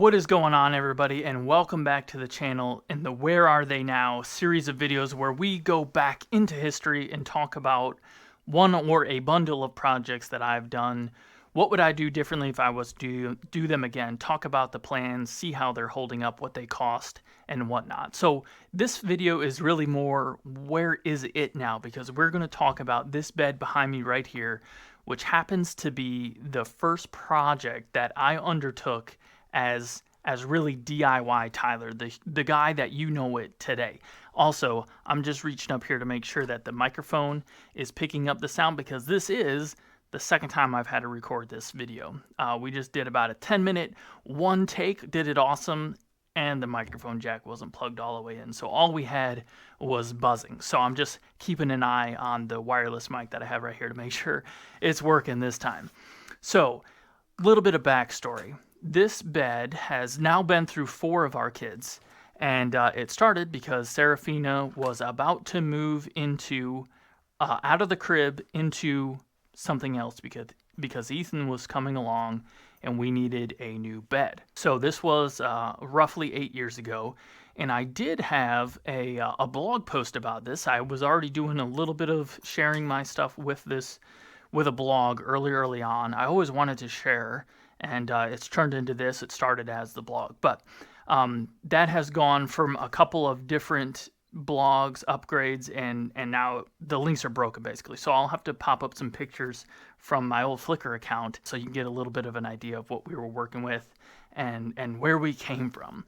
What is going on, everybody, and welcome back to the channel in the Where Are They Now series of videos where we go back into history and talk about one or a bundle of projects that I've done. What would I do differently if I was to do them again? Talk about the plans, see how they're holding up, what they cost, and whatnot. So this video is really more where is it now, because we're going to talk about this bed behind me right here, which happens to be the first project that I undertook as really DIYTyler, the guy that you know it today. Also, I'm just reaching up here to make sure that the microphone is picking up the sound, because this is the second time I've had to record this video. We just did about a 10-minute one take, did it awesome, and the microphone jack wasn't plugged all the way in, so all we had was buzzing. So I'm just keeping an eye on the wireless mic that I have right here to make sure it's working this time. So, a little bit of backstory. This bed has now been through 4 of our kids, and it started because Serafina was about to move into out of the crib into something else because Ethan was coming along and we needed a new bed. So this was roughly 8 years ago, and I did have a blog post about this. I was already doing a little bit of sharing my stuff with a blog early on. I always wanted to share, and it's turned into this. It started as the blog, but that has gone from a couple of different blogs, upgrades, and now the links are broken basically. So I'll have to pop up some pictures from my old Flickr account so you can get a little bit of an idea of what we were working with and where we came from.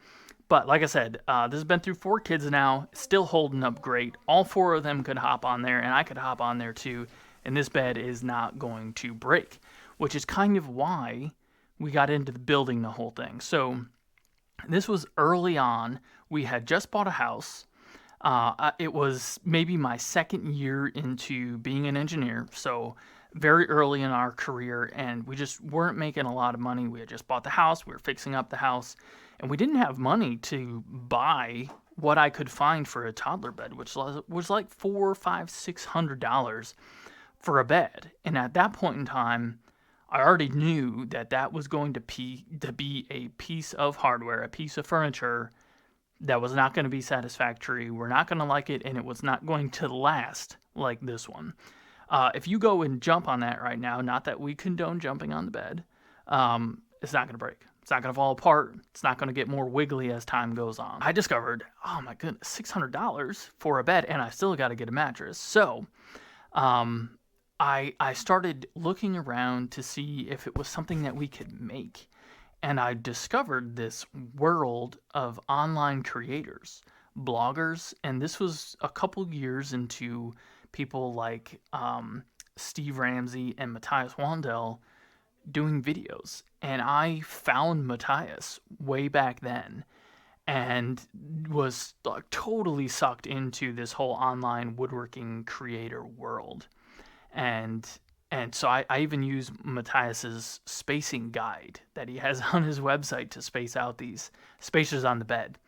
But like I said, this has been through 4 kids now, still holding up great. All 4 of them could hop on there, and I could hop on there too, and this bed is not going to break, which is kind of why we got into building the whole thing. So this was early on. We had just bought a house. It was maybe my second year into being an engineer, so very early in our career, and we just weren't making a lot of money. We had just bought the house, we were fixing up the house, and we didn't have money to buy what I could find for a toddler bed, which was like $400, $500, $600 for a bed. And at that point in time, I already knew that that was going to be a piece of hardware, a piece of furniture that was not going to be satisfactory. We're not going to like it, and it was not going to last like this one. If you go and jump on that right now, not that we condone jumping on the bed, it's not going to break. It's not going to fall apart. It's not going to get more wiggly as time goes on. I discovered, oh my goodness, $600 for a bed, and I still got to get a mattress. So, I started looking around to see if it was something that we could make. And I discovered this world of online creators, bloggers, and this was a couple years into people like Steve Ramsey and Matthias Wandel doing videos. And I found Matthias way back then and was totally sucked into this whole online woodworking creator world. And so I even use Matthias's spacing guide that he has on his website to space out these spaces on the bed.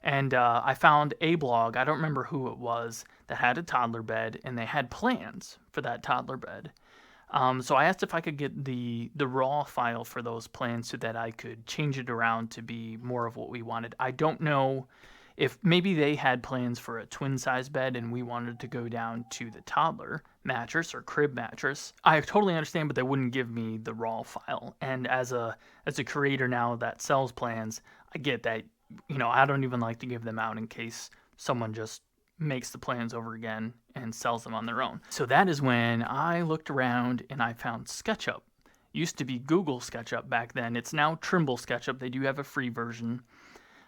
And I found a blog, I don't remember who it was, that had a toddler bed, and they had plans for that toddler bed. So I asked if I could get the raw file for those plans so that I could change it around to be more of what we wanted. I don't know if maybe they had plans for a twin-size bed and we wanted to go down to the toddler mattress or crib mattress. I totally understand, but they wouldn't give me the raw file. And as a creator now that sells plans, I get that, I don't even like to give them out in case someone just makes the plans over again and sells them on their own. So that is when I looked around and I found Sketchup. Used to be Google Sketchup back then. It's now Trimble Sketchup. They do have a free version.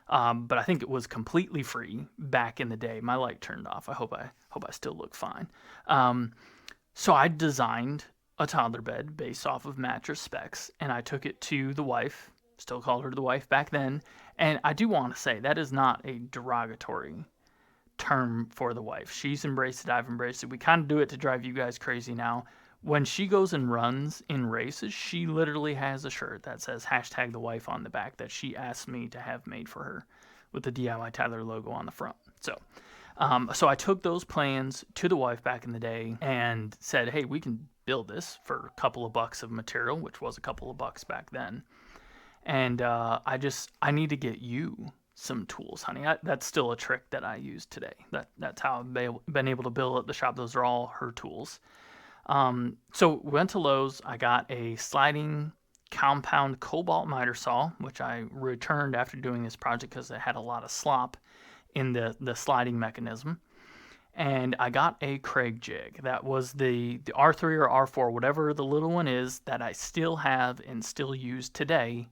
But I think it was completely free back in the day. My light turned off. I hope I still look fine. So I designed a toddler bed based off of mattress specs, and I took it to the wife. Still called her the wife back then. And I do want to say that is not a derogatory term for the wife. She's embraced it. I've embraced it. We kind of do it to drive you guys crazy now. When she goes and runs in races, she literally has a shirt that says #thewife on the back that she asked me to have made for her with the DIYTyler logo on the front. So I took those plans to the wife back in the day and said, hey, we can build this for a couple of bucks of material, which was a couple of bucks back then. And I need to get you some tools, honey. That's still a trick that I use today. That's how I've been able to build at the shop. Those are all her tools. So we went to Lowe's. I got a sliding compound Kobalt Miter Saw, which I returned after doing this project because it had a lot of slop in the sliding mechanism. And I got a Kreg jig. That was the R3 or R4, whatever the little one is, that I still have and still use today.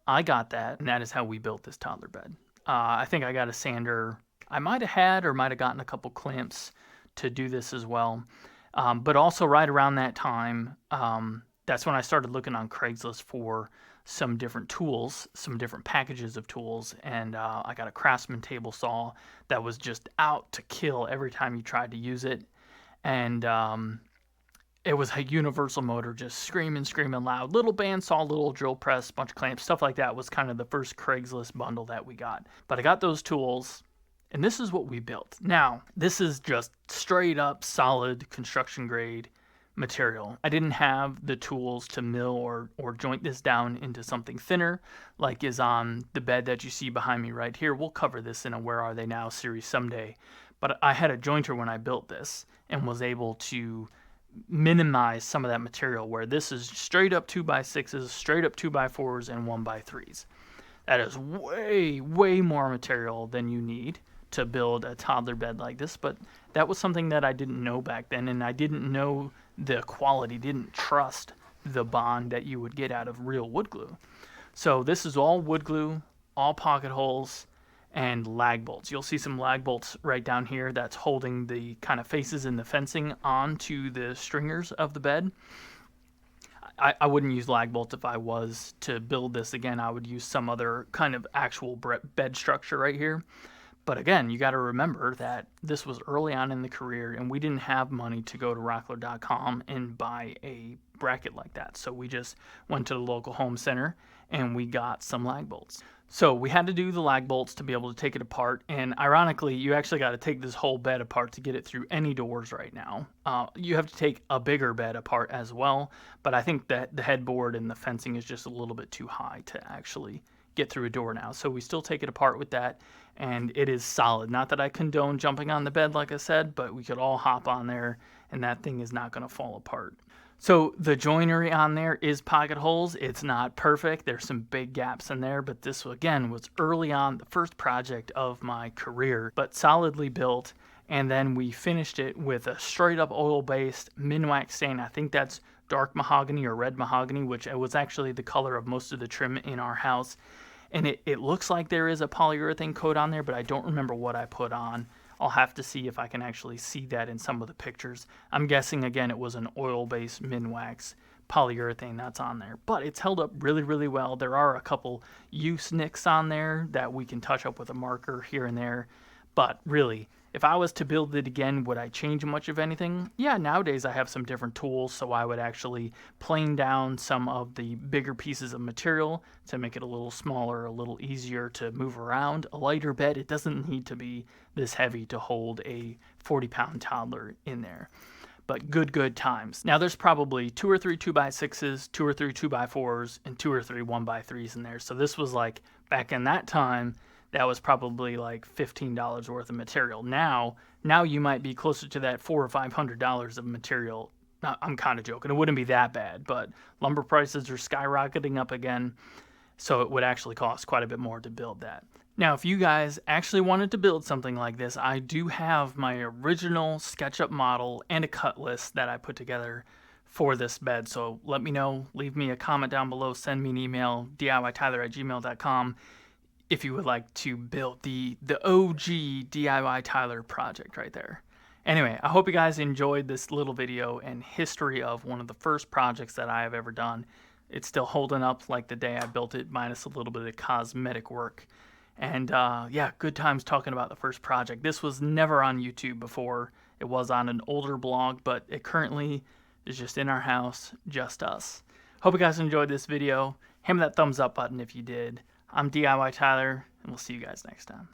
I got that, and that is how we built this toddler bed. I think I got a sander. I might have had or might have gotten a couple clamps to do this as well. But also right around that time, that's when I started looking on Craigslist for some different tools, some different packages of tools, and I got a Craftsman table saw that was just out to kill every time you tried to use it. And it was a universal motor, just screaming loud. Little bandsaw, little drill press, bunch of clamps, stuff like that was kind of the first Craigslist bundle that we got. But I got those tools, and this is what we built. Now, this is just straight up solid construction grade material. I didn't have the tools to mill or joint this down into something thinner like is on the bed that you see behind me right here. We'll cover this in a Where Are They Now series someday. But I had a jointer when I built this and was able to minimize some of that material, where this is straight up 2x6s, straight up 2x4s, and 1x3s. That is way more material than you need to build a toddler bed like this, but that was something that I didn't know back then, and I didn't know the quality, didn't trust the bond that you would get out of real wood glue. So this is all wood glue, all pocket holes, and lag bolts. You'll see some lag bolts right down here that's holding the kind of faces in the fencing onto the stringers of the bed. I wouldn't use lag bolts if I was to build this again. I would use some other kind of actual bed structure right here. But again, you got to remember that this was early on in the career, and we didn't have money to go to rockler.com and buy a bracket like that. So we just went to the local home center and we got some lag bolts. So we had to do the lag bolts to be able to take it apart. And ironically, you actually got to take this whole bed apart to get it through any doors right now. You have to take a bigger bed apart as well. But I think that the headboard and the fencing is just a little bit too high to actually get through a door now. So we still take it apart with that, and it is solid. Not that I condone jumping on the bed, like I said, but we could all hop on there and that thing is not going to fall apart. So the joinery on there is pocket holes. It's not perfect. There's some big gaps in there, but this again was early on, the first project of my career, but solidly built. And then we finished it with a straight up oil-based Minwax stain. I think that's dark mahogany or red mahogany, which was actually the color of most of the trim in our house. And it looks like there is a polyurethane coat on there, but I don't remember what I put on. I'll have to see if I can actually see that in some of the pictures. I'm guessing, again, it was an oil-based Minwax polyurethane that's on there. But it's held up really well. There are a couple use nicks on there that we can touch up with a marker here and there. But really, if I was to build it again, would I change much of anything? Yeah, nowadays I have some different tools, so I would actually plane down some of the bigger pieces of material to make it a little smaller, a little easier to move around. A lighter bed, it doesn't need to be this heavy to hold a 40-pound toddler in there. But good times. Now there's probably 2 or 3 2x6s, 2 or 3 2x4s, and 2 or 3 1x3s in there. So this was like, back in that time, that was probably like $15 worth of material. Now you might be closer to that $400 or $500 of material. I'm kind of joking. It wouldn't be that bad, but lumber prices are skyrocketing up again, so it would actually cost quite a bit more to build that. Now, if you guys actually wanted to build something like this, I do have my original SketchUp model and a cut list that I put together for this bed. So let me know. Leave me a comment down below. Send me an email, DIYTyler@gmail.com. if you would like to build the OG DIYTyler project right there. Anyway, I hope you guys enjoyed this little video and history of one of the first projects that I have ever done. It's still holding up like the day I built it, minus a little bit of cosmetic work. And yeah, good times talking about the first project. This was never on YouTube before. It was on an older blog, but it currently is just in our house, just us. Hope you guys enjoyed this video. Hammer that thumbs up button if you did. I'm DIYTyler, and we'll see you guys next time.